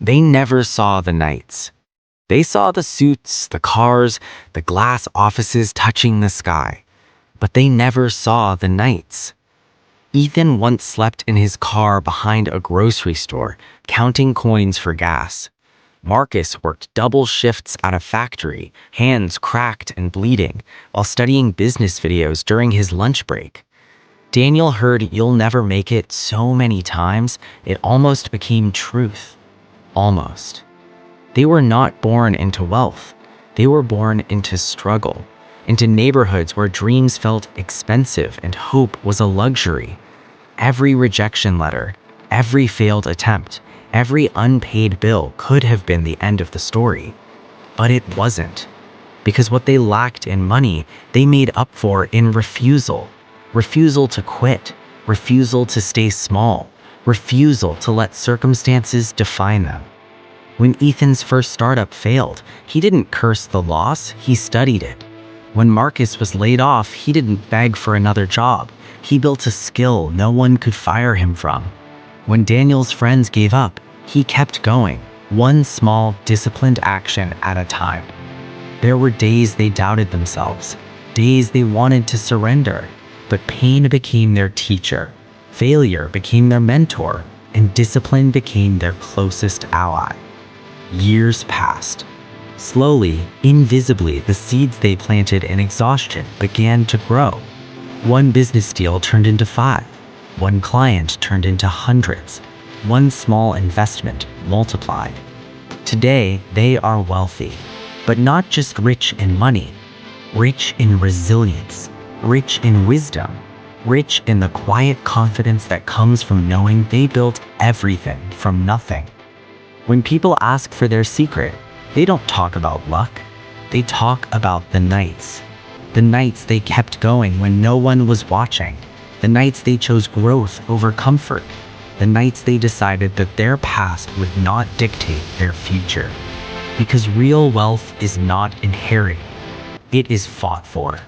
They never saw the nights. They saw the suits, the cars, the glass offices touching the sky. But they never saw the nights. Ethan once slept in his car behind a grocery store, counting coins for gas. Marcus worked double shifts at a factory, hands cracked and bleeding, while studying business videos during his lunch break. Daniel heard "you'll never make it" so many times, it almost became truth. Almost. They were not born into wealth. They were born into struggle, into neighborhoods where dreams felt expensive and hope was a luxury. Every rejection letter, every failed attempt, every unpaid bill could have been the end of the story. But it wasn't. Because what they lacked in money, they made up for in refusal. Refusal to quit. Refusal to stay small. Refusal to let circumstances define them. When Ethan's first startup failed, he didn't curse the loss, he studied it. When Marcus was laid off, he didn't beg for another job. He built a skill no one could fire him from. When Daniel's friends gave up, he kept going, one small, disciplined action at a time. There were days they doubted themselves, days they wanted to surrender, but pain became their teacher, failure became their mentor, and discipline became their closest ally. Years passed. Slowly, invisibly, the seeds they planted in exhaustion began to grow. One business deal turned into 5. One client turned into hundreds. One small investment multiplied. Today, they are wealthy, but not just rich in money. Rich in resilience, rich in wisdom, rich in the quiet confidence that comes from knowing they built everything from nothing. When people ask for their secret, they don't talk about luck. They talk about the nights. The nights they kept going when no one was watching. The nights they chose growth over comfort. The nights they decided that their past would not dictate their future. Because real wealth is not inherited. It is fought for.